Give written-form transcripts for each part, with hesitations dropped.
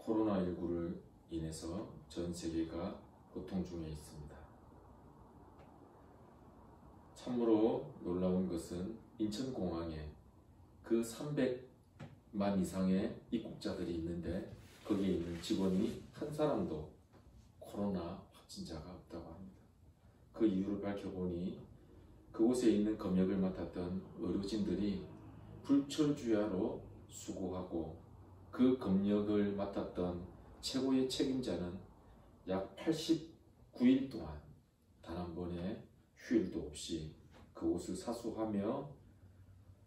코로나19를 인해서 전 세계가 고통 중에 있습니다. 참으로 놀라운 것은 인천공항에 그 300만 이상의 입국자들이 있는데 거기에 있는 직원이 한 사람도 코로나 확진자가 없다고 합니다. 그 이유를 밝혀보니 그곳에 있는 검역을 맡았던 의료진들이 불철주야로 수고하고 그 검역을 맡았던 최고의 책임자는 약 89일 동안 단 한 번의 휴일도 없이 그곳을 사수하며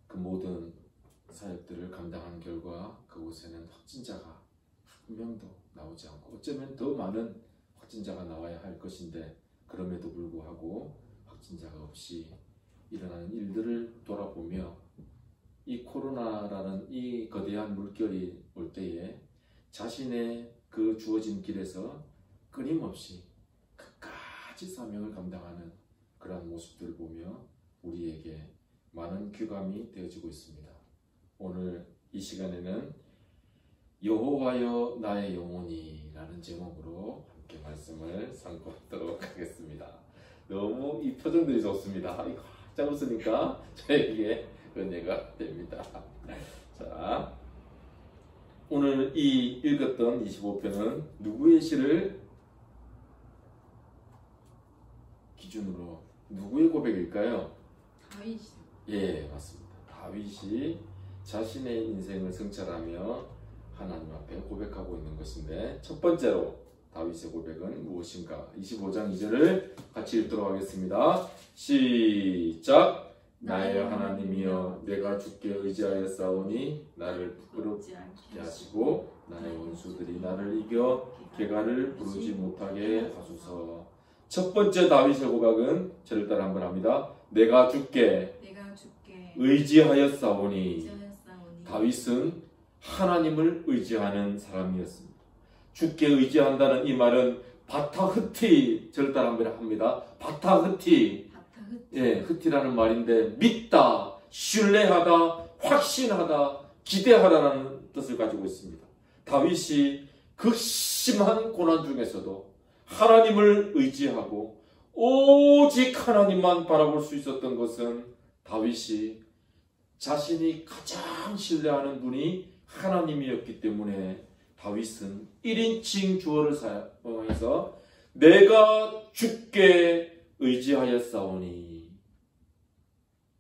그 모든 사역들을 감당한 결과 그곳에는 확진자가 한 명도 나오지 않고 어쩌면 더 많은 확진자가 나와야 할 것인데 그럼에도 불구하고 확진자가 없이 일어나는 일들을 돌아보며 이 코로나라는 이 거대한 물결이 올 때에 자신의 그 주어진 길에서 끊임없이 끝까지 사명을 감당하는 그러한 모습들을 보며 우리에게 많은 귀감이 되어지고 있습니다. 오늘 이 시간에는 여호와여 나의 영혼이 라는 제목으로 함께 말씀을 상고하도록 하겠습니다. 너무 이 표정들이 좋습니다. 이거 활짝 웃으니까 저에게 은혜가 됩니다. 자, 오늘 이 읽었던 25편은 누구의 시를 기준으로 누구의 고백일까요? 다윗. 예, 맞습니다. 다윗이 자신의 인생을 성찰하며 하나님 앞에 고백하고 있는 것인데 첫 번째로 다윗의 고백은 무엇인가? 25장 2절을 같이 읽도록 하겠습니다. 시작! 나의 하나님이여 내가 주께 의지하여 싸우니 나를 부끄럽게 하시고 나의 원수들이 나를 이겨 개가를 부르지 못하게 하소서. 첫 번째 다윗의 고백은 저를 따라 한번 합니다. 내가 주께 의지하여 싸우니. 다윗은 하나님을 의지하는 사람이었습니다. 주께 의지한다는 이 말은 바타흐티, 저를 따라 한번 합니다. 바타흐티. 예, 흐티라는 말인데 믿다, 신뢰하다, 확신하다, 기대하다라는 뜻을 가지고 있습니다. 다윗이 극심한 고난 중에서도 하나님을 의지하고 오직 하나님만 바라볼 수 있었던 것은 다윗이 자신이 가장 신뢰하는 분이 하나님이었기 때문에 다윗은 1인칭 주어를 사용해서 내가 주께 의지하여 싸우니.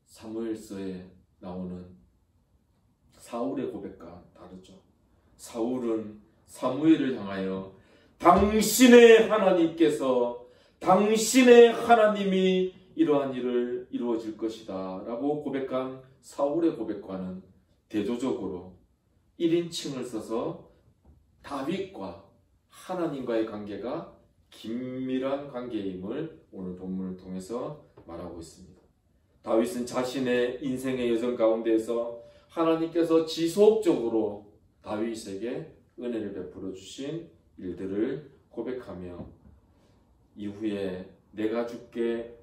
사무엘서에 나오는 사울의 고백과 다르죠. 사울은 사무엘을 향하여 당신의 하나님께서, 당신의 하나님이 이러한 일을 이루어질 것이다 라고 고백한 사울의 고백과는 대조적으로 1인칭을 써서 다윗과 하나님과의 관계가 긴밀한 관계임을 오늘 본문을 통해서 말하고 있습니다. 다윗은 자신의 인생의 여정 가운데에서 하나님께서 지속적으로 다윗에게 은혜를 베풀어 주신 일들을 고백하며 이후에 내가 주께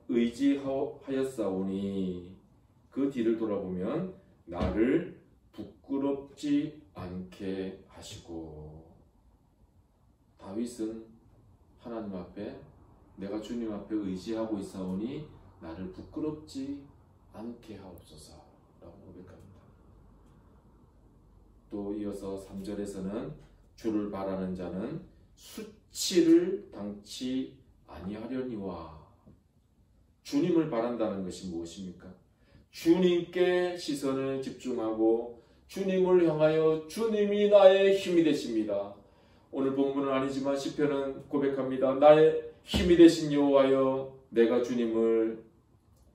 의지하였사오니 그 뒤를 돌아보면 나를 부끄럽지 않게 하시고. 다윗은 하나님 앞에 내가 주님 앞에 의지하고 있사오니 나를 부끄럽지 않게 하옵소서 라고 고백합니다. 또 이어서 3절에서는 주를 바라는 자는 수치를 당치 아니하려니와. 주님을 바란다는 것이 무엇입니까? 주님께 시선을 집중하고 주님을 향하여 주님이 나의 힘이 되십니다. 오늘 본문은 아니지만 시편은 고백합니다. 나의 힘이 되신 여호와여 내가 주님을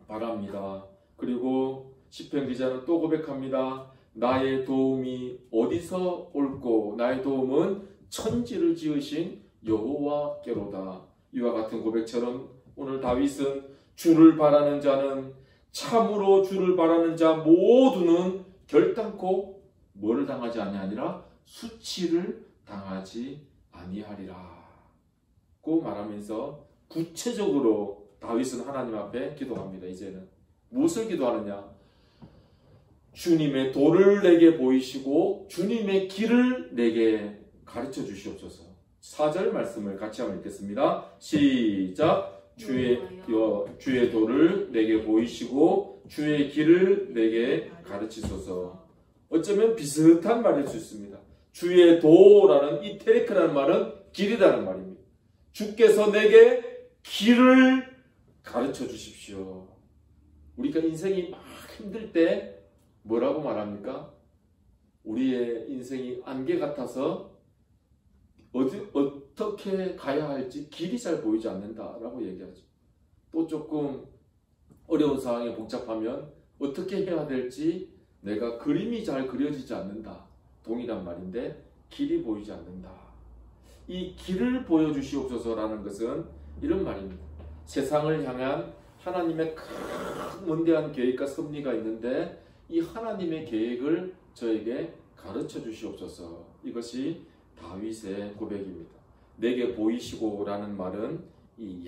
바랍니다. 그리고 시편 기자는 또 고백합니다. 나의 도움이 어디서 올꼬? 나의 도움은 천지를 지으신 여호와께로다. 이와 같은 고백처럼 오늘 다윗은 주를 바라는 자는, 참으로 주를 바라는 자 모두는 결단코 뭐를 당하지 아니하니라? 수치를 당하지 아니하리라 고 말하면서 구체적으로 다윗은 하나님 앞에 기도합니다. 이제는 무엇을 기도하느냐? 주님의 도를 내게 보이시고 주님의 길을 내게 가르쳐 주시옵소서. 4절 말씀을 같이 한번 읽겠습니다. 시작. 주의 도를 내게 보이시고 주의 길을 내게 가르치소서. 어쩌면 비슷한 말일 수 있습니다. 주의 도라는 이 테레크라는 말은 길이라는 말입니다. 주께서 내게 길을 가르쳐 주십시오. 우리가 인생이 막 힘들 때 뭐라고 말합니까? 우리의 인생이 안개 같아서 어떻게 가야 할지 길이 잘 보이지 않는다라고 얘기하죠. 또 조금 어려운 상황이 복잡하면 어떻게 해야 될지 내가 그림이 잘 그려지지 않는다. 동일한 말인데 길이 보이지 않는다. 이 길을 보여주시옵소서라는 것은 이런 말입니다. 세상을 향한 하나님의 큰 원대한 계획과 섭리가 있는데 이 하나님의 계획을 저에게 가르쳐 주시옵소서. 이것이 다윗의 고백입니다. 내게 보이시고라는 말은 이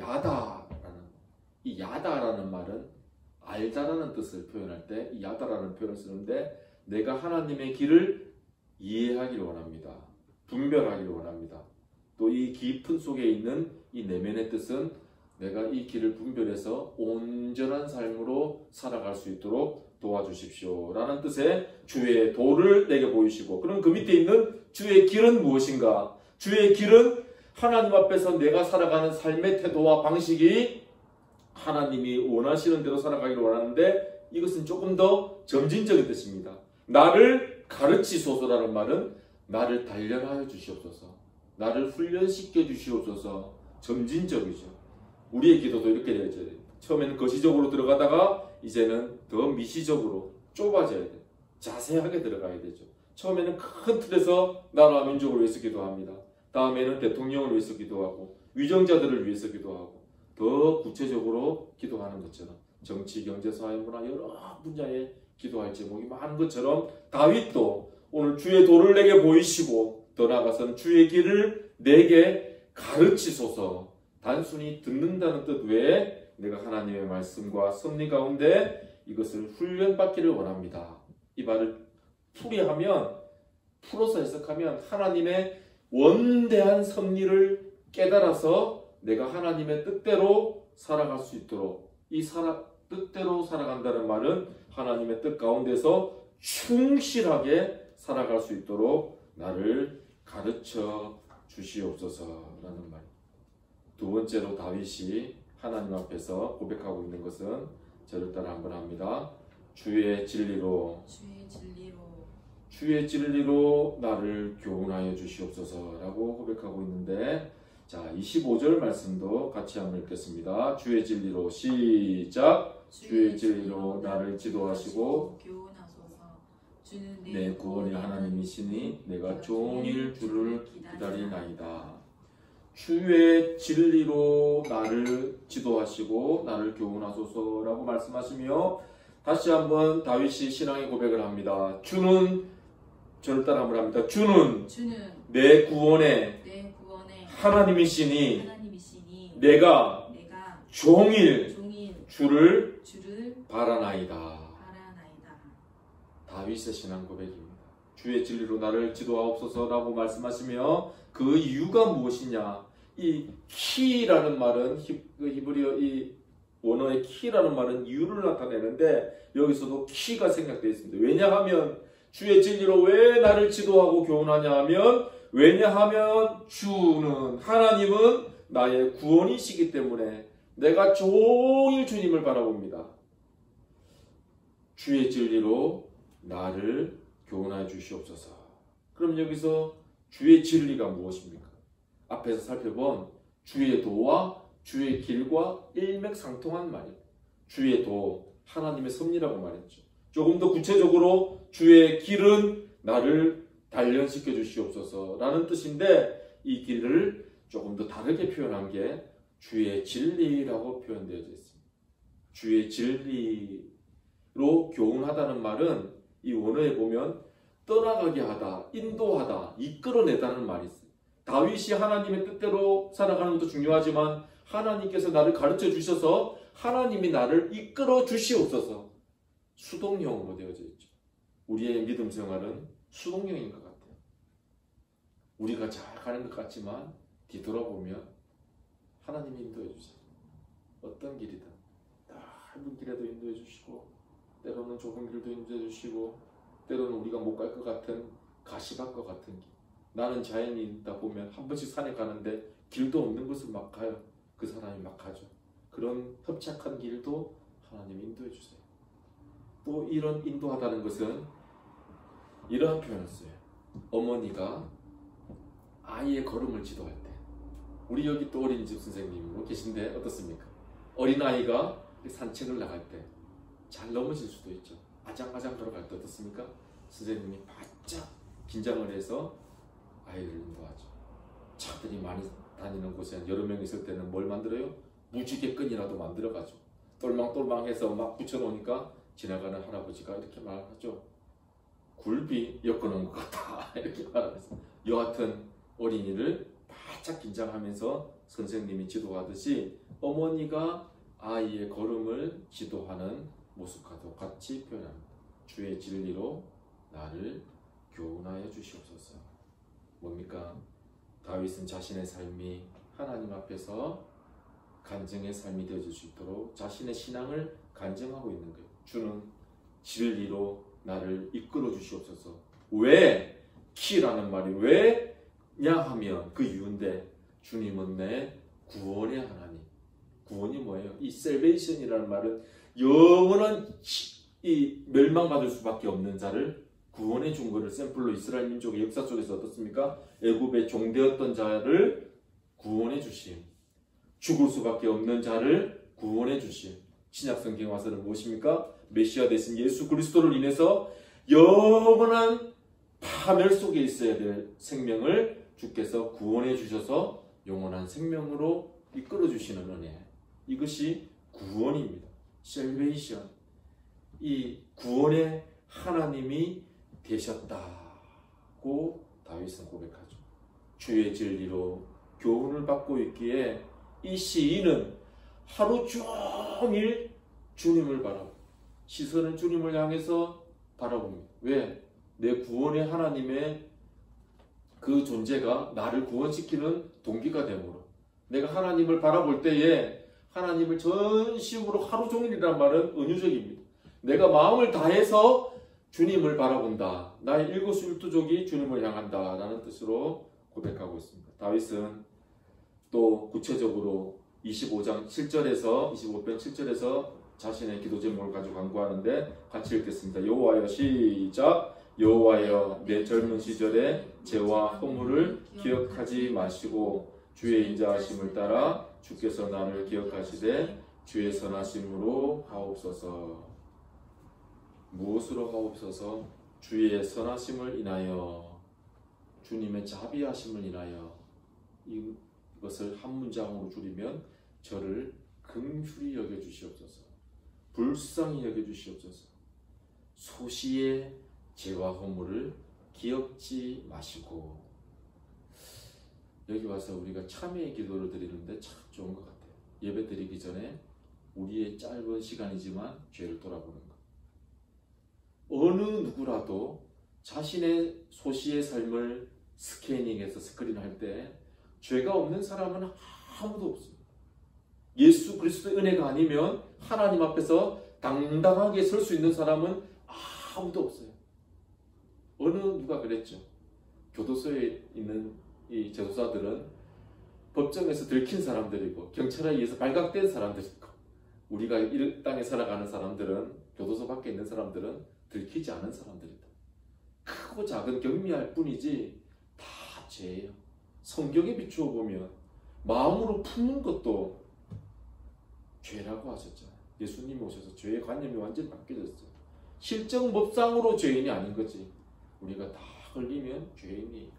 야다라는 말은 알다라는 뜻을 표현할 때 이 야다라는 표현을 쓰는데 내가 하나님의 길을 이해하기를 원합니다. 분별하기를 원합니다. 또 이 깊은 속에 있는 이 내면의 뜻은 내가 이 길을 분별해서 온전한 삶으로 살아갈 수 있도록 도와주십시오 라는 뜻의 주의 도를 내게 보이시고, 그럼 그 밑에 있는 주의 길은 무엇인가? 주의 길은 하나님 앞에서 내가 살아가는 삶의 태도와 방식이 하나님이 원하시는 대로 살아가기를 원하는데 이것은 조금 더 점진적인 뜻입니다. 나를 가르치소서라는 말은 나를 단련하여 주시옵소서, 나를 훈련시켜 주시옵소서. 점진적이죠. 우리의 기도도 이렇게 되어져야 돼요. 처음에는 거시적으로 들어가다가 이제는 더 미시적으로 좁아져야 돼요. 자세하게 들어가야 되죠. 처음에는 큰 틀에서 나라와 민족을 위해서 기도합니다. 다음에는 대통령을 위해서 기도하고 위정자들을 위해서 기도하고 더 구체적으로 기도하는 것처럼 정치, 경제, 사회, 문화 여러 분야에 기도할 제목이 많은 것처럼 다윗도 오늘 주의 도를 내게 보이시고 더 나아가서는 주의 길을 내게 가르치소서. 단순히 듣는다는 뜻 외에 내가 하나님의 말씀과 섭리 가운데 이것을 훈련받기를 원합니다. 이 말을 풀어서 해석하면 하나님의 원대한 섭리를 깨달아서 내가 하나님의 뜻대로 살아갈 수 있도록, 뜻대로 살아간다는 말은 하나님의 뜻 가운데서 충실하게 살아갈 수 있도록 나를 가르쳐 주시옵소서라는 말. 두 번째로 다윗이 하나님 앞에서 고백하고 있는 것은 저를 따라 한번 합니다. 주의 진리로 나를 교훈하여 주시옵소서라고 고백하고 있는데, 자 25절 말씀도 같이 한번 읽겠습니다. 주의 진리로 시작. 주의 진리로 나를 지도하시고 내 구원의 하나님이시니 내가 종일 주를 기다리나이다. 주의 진리로 나를 지도하시고 나를 교훈하소서라고 말씀하시며 다시 한번 다윗이 신앙의 고백을 합니다. 주는, 저를 따라 한번 합니다. 주는 내 구원의 하나님이시니 내가 종일 주를 바라나이다. 다윗의 신앙 고백입니다. 주의 진리로 나를 지도하옵소서라고 말씀하시며 그 이유가 무엇이냐? 이 키라는 말은 히브리어 이 원어의 키라는 말은 이유를 나타내는데 여기서도 키가 생략되어 있습니다. 왜냐하면 주의 진리로 왜 나를 지도하고 교훈하냐 하면, 왜냐하면 주는, 하나님은 나의 구원이시기 때문에 내가 종일 주님을 바라봅니다. 주의 진리로 나를 교훈하여 주시옵소서. 그럼 여기서 주의 진리가 무엇입니까? 앞에서 살펴본 주의 도와 주의 길과 일맥상통한 말이에요. 주의 도, 하나님의 섭리라고 말했죠. 조금 더 구체적으로 주의 길은 나를 단련시켜 주시옵소서라는 뜻인데, 이 길을 조금 더 다르게 표현한 게 주의 진리라고 표현되어져 있습니다. 주의 진리로 교훈하다는 말은 이 원어에 보면 떠나가게 하다, 인도하다, 이끌어내다는 말이 있어요. 다윗이 하나님의 뜻대로 살아가는 것도 중요하지만 하나님께서 나를 가르쳐 주셔서 하나님이 나를 이끌어 주시옵소서. 수동형으로 되어져 있죠. 우리의 믿음 생활은 수동형인 것 같아요. 우리가 잘 가는 것 같지만 뒤돌아보면 하나님이 인도해 주세요. 어떤 길이든 넓은 길에도 인도해 주시고 때로는 좁은 길도 인도해 주시고 때로는 우리가 못 갈 것 같은 가시밭과 같은 길. 나는 자연이 있다 보면 한 번씩 산에 가는데 길도 없는 곳을 막 가요. 그 사람이 막 가죠. 그런 협착한 길도 하나님이 인도해 주세요. 또 이런 인도하다는 것은 이러한 표현을 써요. 어머니가 아이의 걸음을 지도할 때, 우리 여기 또 어린이집 선생님으로 계신데 어떻습니까? 어린아이가 산책을 나갈 때 잘 넘어질 수도 있죠. 아장아장 걸어갈 때 어떻습니까? 선생님이 바짝 긴장을 해서 아이를 인도하죠. 차들이 많이 다니는 곳에 여러 명 있을 때는 뭘 만들어요? 무지개 끈이라도 만들어가죠. 똘망똘망해서 막 붙여놓으니까 지나가는 할아버지가 이렇게 말하죠. 굴비 엮어놓은 것 같다. 이렇게 말하면서 여하튼 어린이를 바짝 긴장하면서 선생님이 지도하듯이 어머니가 아이의 걸음을 지도하는 모습과도 같이 표현합니다. 주의 진리로 나를 교훈하여 주시옵소서. 뭡니까? 다윗은 자신의 삶이 하나님 앞에서 간증의 삶이 되어질 수 있도록 자신의 신앙을 간증하고 있는 거예요. 주는 진리로 나를 이끌어 주시옵소서. 왜? 키라는 말이 왜냐 하면 그 이유인데 주님은 내 구원의 하나님. 구원이 뭐예요? 이 셀베이션이라는 말은 영원한 이 멸망받을 수밖에 없는 자를 구원해 준 것을 샘플로 이스라엘 민족의 역사 속에서 어떻습니까? 애굽의 종되었던 자를 구원해 주심. 죽을 수밖에 없는 자를 구원해 주심. 신약 성경에 와서는 무엇입니까? 메시아 되신 예수 그리스도를 인해서 영원한 파멸 속에 있어야 될 생명을 주께서 구원해 주셔서 영원한 생명으로 이끌어 주시는 은혜. 이것이 구원입니다. 셀베이션. 이 구원의 하나님이 되셨다고 다윗은 고백하죠. 주의 진리로 교훈을 받고 있기에 이 시인은 하루 종일 주님을 바라봅니다. 시선은 주님을 향해서 바라봅니다. 왜? 내 구원의 하나님의 그 존재가 나를 구원시키는 동기가 되므로 내가 하나님을 바라볼 때에 하나님을 전심으로 하루 종일이란 말은 은유적입니다. 내가 마음을 다해서 주님을 바라본다. 나의 일거수일투족이 주님을 향한다 라는 뜻으로 고백하고 있습니다. 다윗은 또 구체적으로 25장 7절에서 25편 7절에서 자신의 기도 제목을 가지고 간구하는데 같이 읽겠습니다. 여호와여 시작. 여호와여 내 젊은 시절의 죄와 허물을 기억하지 마시고 주의 인자하심을 따라 주께서 나를 기억하시되 주의 선하심으로 하옵소서. 무엇으로 하옵소서? 주의 선하심을 인하여, 주님의 자비하심을 인하여. 이것을 한 문장으로 줄이면 저를 긍휼히 여겨주시옵소서. 불쌍히 여겨주시옵소서. 소시의 죄와 허물을 기억지 마시고. 여기 와서 우리가 참회의 기도를 드리는데 참 좋은 것 같아요. 예배 드리기 전에 우리의 짧은 시간이지만 죄를 돌아보는 것. 어느 누구라도 자신의 소시의 삶을 스캐닝해서 스크린할 때 죄가 없는 사람은 아무도 없습니다. 예수 그리스도의 은혜가 아니면 하나님 앞에서 당당하게 설 수 있는 사람은 아무도 없어요. 어느 누가 그랬죠. 교도소에 있는 이 재소자들은 법정에서 들킨 사람들이고 경찰에 의해서 발각된 사람들이고, 우리가 이 땅에 살아가는 사람들은, 교도소 밖에 있는 사람들은 들키지 않은 사람들이다. 크고 작은 경미할 뿐이지 다 죄예요. 성경에 비추어 보면 마음으로 품는 것도 죄라고 하셨잖아요. 예수님이 오셔서 죄의 관념이 완전히 바뀌어졌어요. 실정법상으로 죄인이 아닌 거지. 우리가 다 걸리면 죄인이에요.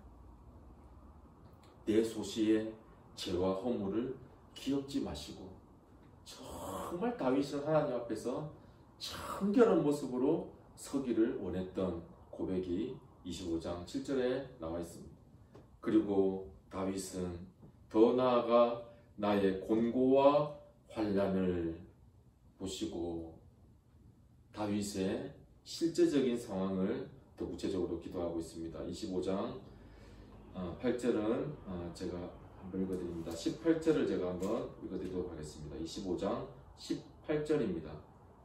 내 소시의 죄와 허물을 기억지 마시고. 정말 다윗은 하나님 앞에서 청결한 모습으로 서기를 원했던 고백이 25장 7절에 나와 있습니다. 그리고 다윗은 더 나아가 나의 곤고와 환난을 보시고 다윗의 실제적인 상황을 더 구체적으로 기도하고 있습니다. 25장 8절은 제가 한번 읽어드립니다. 18절을 제가 한번 읽어드리도록 하겠습니다. 25장 18절입니다.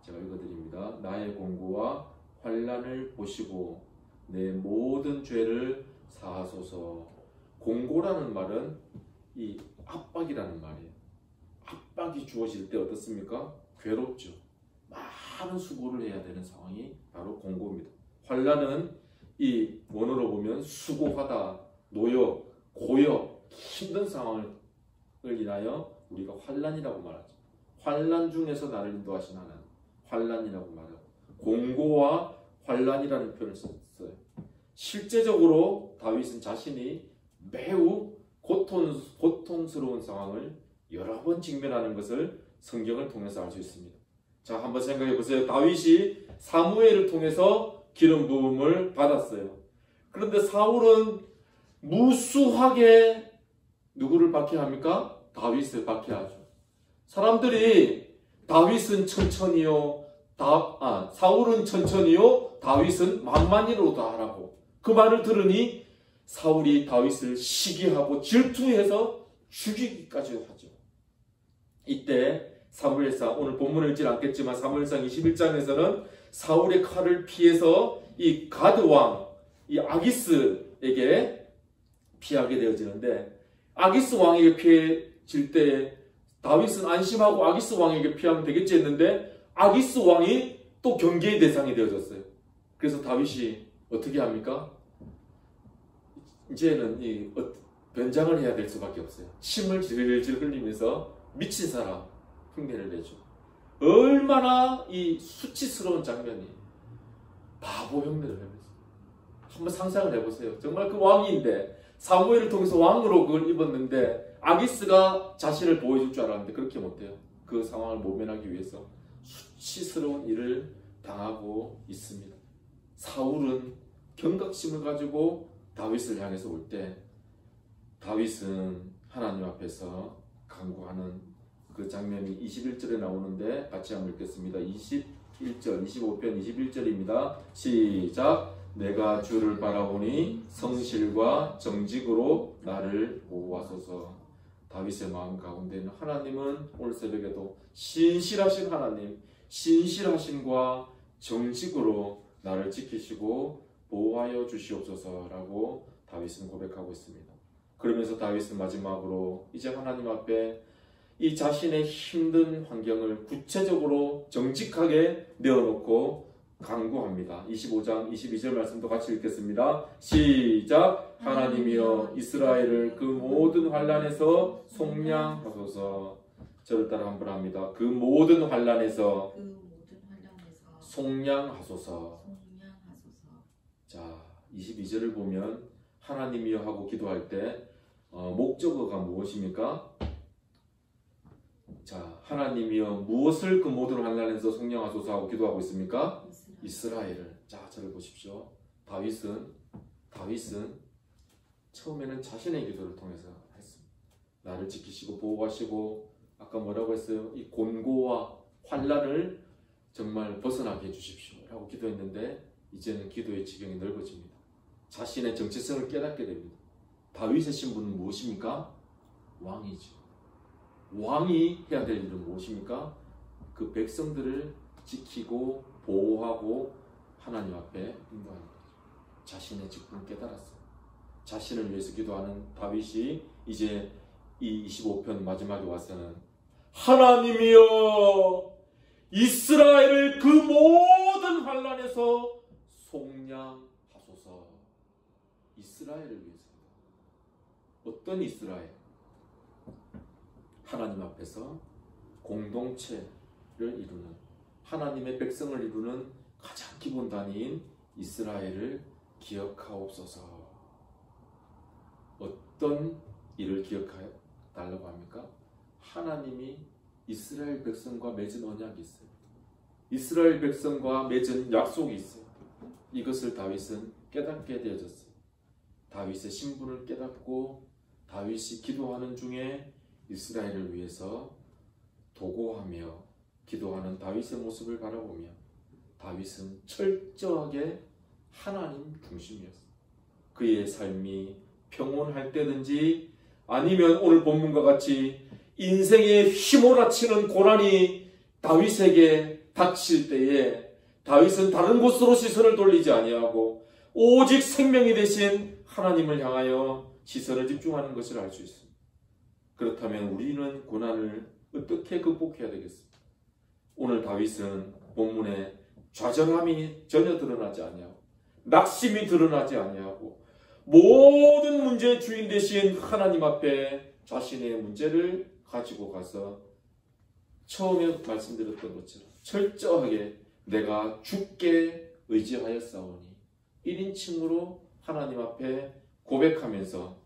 제가 읽어드립니다. 나의 공고와 환난을 보시고 내 모든 죄를 사하소서. 공고라는 말은 이 압박이라는 말이에요. 압박이 주어질 때 어떻습니까? 괴롭죠. 많은 수고를 해야 되는 상황이 바로 공고입니다. 환난은 이 원어로 보면 수고하다, 노역, 고역, 힘든 상황을 인하여 우리가 환난이라고 말하죠. 환난 중에서 나를 인도하신 하나님, 환난이라고 말하고 공고와 환난이라는 표현을 썼어요. 실제적으로 다윗은 자신이 매우 고통스러운 상황을 여러 번 직면하는 것을 성경을 통해서 알 수 있습니다. 자, 한번 생각해 보세요. 다윗이 사무엘을 통해서 기름 부음을 받았어요. 그런데 사울은 무수하게 누구를 박해합니까? 다윗을 박해하죠. 사람들이 다윗은 천천히요, 사울은 천천히요, 다윗은 만만히로다 하라고 그 말을 들으니 사울이 다윗을 시기하고 질투해서 죽이기까지 하죠. 이때 사무엘상, 오늘 본문을 읽지 않겠지만 사무엘상 21장에서는 사울의 칼을 피해서 이 가드 왕, 이 아기스에게 피하게 되어지는데, 아기스 왕에게 피해질 때 다윗은 안심하고 아기스 왕에게 피하면 되겠지 했는데 아기스 왕이 또 경계의 대상이 되어졌어요. 그래서 다윗이 어떻게 합니까? 이제는 변장을 해야 될 수밖에 없어요. 침을 질질 흘리면서 미친 사람 흉내를 내죠. 얼마나 이 수치스러운 장면이, 바보 흉내를 내면서. 한번 상상을 해보세요. 정말 그 왕인데 사무엘을 통해서 왕으로 그걸 입었는데 아기스가 자신을 보여줄 줄 알았는데 그렇게 못해요. 그 상황을 모면하기 위해서 수치스러운 일을 당하고 있습니다. 사울은 경각심을 가지고 다윗을 향해서 올 때 다윗은 하나님 앞에서 간구하는 그 장면이 21절에 나오는데 같이 한번 읽겠습니다. 21절, 25편 21절입니다. 시작. 내가 주를 바라보니 성실과 정직으로 나를 보호하소서. 다윗의 마음 가운데는 하나님은 오늘 새벽에도 신실하신 하나님, 신실하심과 정직으로 나를 지키시고 보호하여 주시옵소서라고 다윗은 고백하고 있습니다. 그러면서 다윗은 마지막으로 이제 하나님 앞에 이 자신의 힘든 환경을 구체적으로 정직하게 내어놓고 간구합니다. 25장 22절 말씀도 같이 읽겠습니다. 시작. 하나님이여 이스라엘을 그 모든 환난에서 속량하소서. 저를 따라 한번 합니다. 그 모든 환난에서 속량하소서. 자, 22절을 보면 하나님이여 하고 기도할 때 목적어가 무엇입니까? 자, 하나님이여 무엇을 그 모든 환난에서 속량하소서 하고 기도하고 있습니까? 이스라엘을. 자, 저를 보십시오. 다윗은 처음에는 자신의 기도를 통해서 했습니다. 나를 지키시고 보호하시고 아까 뭐라고 했어요? 이 곤고와 환난을 정말 벗어나게 해주십시오 라고 기도했는데 이제는 기도의 지경이 넓어집니다. 자신의 정체성을 깨닫게 됩니다. 다윗의 신분은 무엇입니까? 왕이죠. 왕이 해야 될 일은 무엇입니까? 그 백성들을 지키고 보호하고 하나님 앞에 인도하는 거죠. 자신의 직분을 깨달았어요. 자신을 위해서 기도하는 다윗이 이제 이 25편 마지막에 와서는 하나님이여 이스라엘을 그 모든 환난에서 속량하소서. 이스라엘을 위해서. 어떤 이스라엘? 하나님 앞에서 공동체를 이루는, 하나님의 백성을 이루는 가장 기본 단위인 이스라엘을 기억하옵소서. 어떤 일을 기억해 달라고 합니까? 하나님이 이스라엘 백성과 맺은 언약이 있어요. 이스라엘 백성과 맺은 약속이 있어요. 이것을 다윗은 깨닫게 되어졌어요. 다윗의 신분을 깨닫고 다윗이 기도하는 중에 이스라엘을 위해서 도고하며 기도하는 다윗의 모습을 바라보며 다윗은 철저하게 하나님 중심이었어요. 그의 삶이 평온할 때든지 아니면 오늘 본문과 같이 인생에 휘몰아치는 고난이 다윗에게 닥칠 때에 다윗은 다른 곳으로 시선을 돌리지 아니하고 오직 생명이 되신 하나님을 향하여 시선을 집중하는 것을 알 수 있습니다. 그렇다면 우리는 고난을 어떻게 극복해야 되겠습니까? 오늘 다윗은 본문에 좌절함이 전혀 드러나지 아니하고 낙심이 드러나지 아니하고 모든 문제의 주인 되신 하나님 앞에 자신의 문제를 가지고 가서 처음에 말씀드렸던 것처럼 철저하게 내가 주께 의지하였사오니 1인칭으로 하나님 앞에 고백하면서,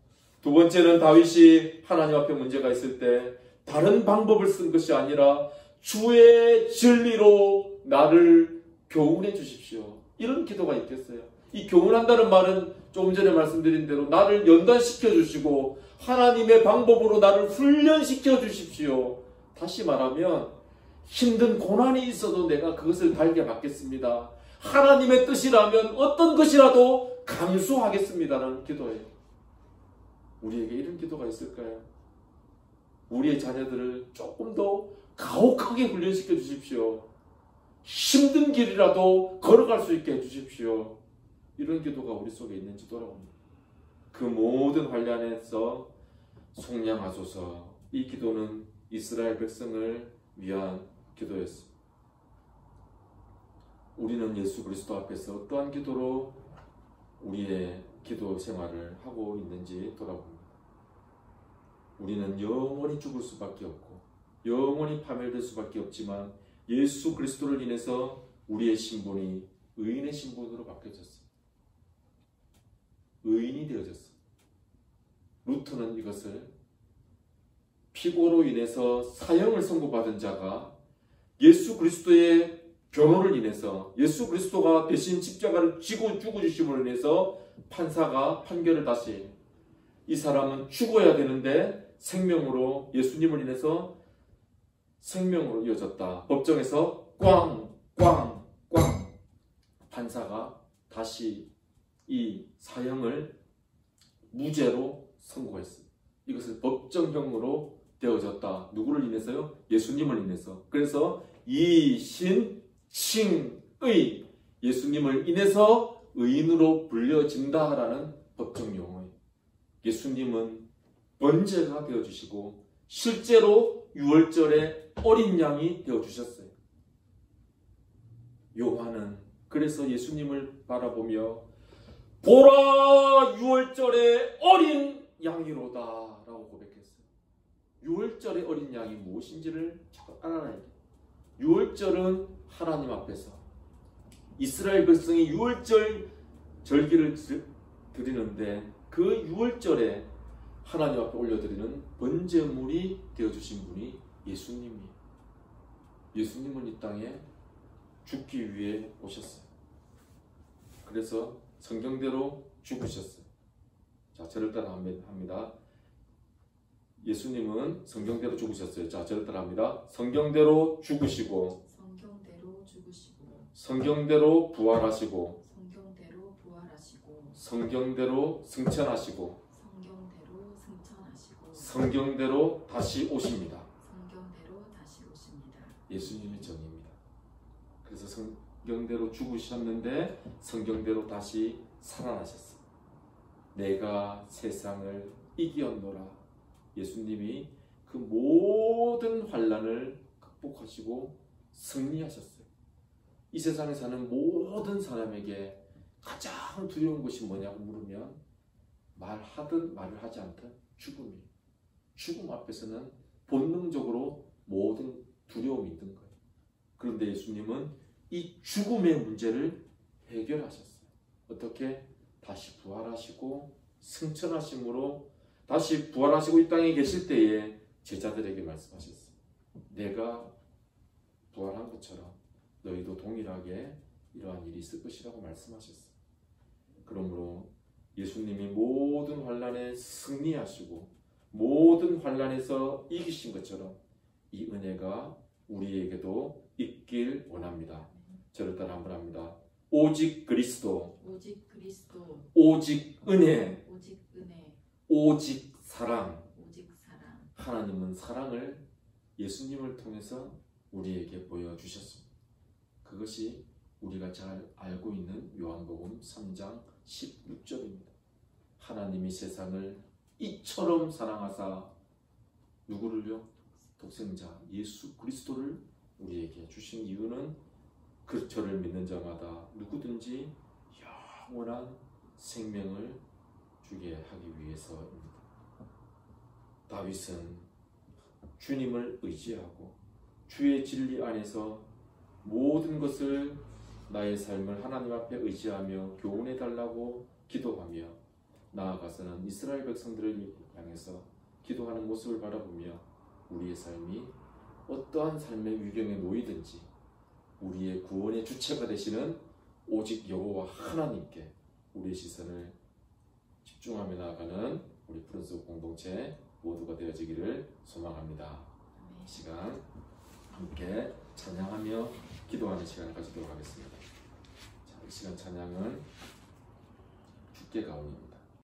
두 번째는 다윗이 하나님 앞에 문제가 있을 때 다른 방법을 쓴 것이 아니라 주의 진리로 나를 교훈해 주십시오. 이런 기도가 있겠어요? 이 교훈한다는 말은 조금 전에 말씀드린 대로 나를 연단시켜 주시고 하나님의 방법으로 나를 훈련시켜 주십시오. 다시 말하면 힘든 고난이 있어도 내가 그것을 달게 받겠습니다. 하나님의 뜻이라면 어떤 것이라도 감수하겠습니다라는 기도예요. 우리에게 이런 기도가 있을까요? 우리의 자녀들을 조금 더 가혹하게 훈련시켜 주십시오. 힘든 길이라도 걸어갈 수 있게 해주십시오. 이런 기도가 우리 속에 있는지 돌아봅니다. 그 모든 환란에서 속량하소서. 이 기도는 이스라엘 백성을 위한 기도였습니다. 우리는 예수 그리스도 앞에서 어떠한 기도로 우리의 기도 생활을 하고 있는지 돌아봅니다. 우리는 영원히 죽을 수밖에 없고 영원히 파멸될 수밖에 없지만 예수 그리스도를 인해서 우리의 신분이 의인의 신분으로 바뀌어졌습니다. 의인이 되어졌습니다. 루터는 이것을 피고로 인해서 사형을 선고받은 자가 예수 그리스도의 변호를 인해서 예수 그리스도가 대신 십자가를 지고 죽어주심으로 인해서 판사가 판결을 다시, 이 사람은 죽어야 되는데 생명으로 예수님을 인해서 생명으로 이어졌다. 법정에서 꽝 판사가 다시 이 사형을 무죄로 선고했습니다. 이것을 법정형으로 되어졌다. 누구를 인해서요? 예수님을 인해서. 그래서 이신칭의, 예수님을 인해서 의인으로 불려진다라는 법정 용어예요. 예수님은 번제가 되어주시고 실제로 유월절에 어린 양이 되어주셨어요. 요한은 그래서 예수님을 바라보며 보라 유월절에 어린 양이로다 라고 고백했어요. 유월절의 어린 양이 무엇인지를 잘 알아야 돼요. 유월절은 하나님 앞에서 이스라엘 백성이 유월절 절기를 드리는데 그 유월절에 하나님 앞에 올려드리는 번제물이 되어주신 분이 예수님이에요. 예수님은 이 땅에 죽기 위해 오셨어요. 그래서 성경대로 죽으셨어요. 자, 저를 따라 합니다. 예수님은 성경대로 죽으셨어요. 자, 저를 따라 합니다. 성경대로 죽으시고 성경대로 부활하시고 성경대로 승천하시고 성경대로 다시 오십니다. 예수님의 정의입니다. 그래서 성경대로 죽으셨는데 성경대로 다시 살아나셨어요. 내가 세상을 이기었노라. 예수님이 그 모든 환난을 극복하시고 승리하셨어요. 이 세상에 사는 모든 사람에게 가장 두려운 것이 뭐냐고 물으면 말하든 말을 하지 않든 죽음이에요. 죽음 앞에서는 본능적으로 모든 두려움이 있는 거예요. 그런데 예수님은 이 죽음의 문제를 해결하셨어요. 어떻게? 다시 부활하시고 승천하심으로 다시 부활하시고 이 땅에 계실 때에 제자들에게 말씀하셨어요. 내가 부활한 것처럼 너희도 동일하게 이러한 일이 있을 것이라고 말씀하셨어요. 그러므로 예수님이 모든 환난에 승리하시고 모든 환난에서 이기신 것처럼 이 은혜가 우리에게도 있길 원합니다. 저를 따라 한번 합니다. 오직 그리스도, 오직 은혜, 오직 사랑. 오직 사랑. 하나님은 사랑을 예수님을 통해서 우리에게 보여주셨습니다. 그것이 우리가 잘 알고 있는 요한복음 3장 16절입니다. 하나님이 세상을 이처럼 사랑하사 누구를요? 독생자 예수 그리스도를 우리에게 주신 이유는 그 저를 믿는 자마다 누구든지 영원한 생명을 주게 하기 위해서입니다. 다윗은 주님을 의지하고 주의 진리 안에서 모든 것을 나의 삶을 하나님 앞에 의지하며 교훈해 달라고 기도하며 나아가서는 이스라엘 백성들을 향해서 기도하는 모습을 바라보며 우리의 삶이 어떠한 삶의 위경에 놓이든지 우리의 구원의 주체가 되시는 오직 여호와 하나님께 우리의 시선을 집중하며 나아가는 우리 푸른숲 공동체 모두가 되어지기를 소망합니다. 이 시간 함께 찬양하며 기도하는 시간을 가지도록 하겠습니다. 자, 이 시간 찬양은 주께 가오니입니다.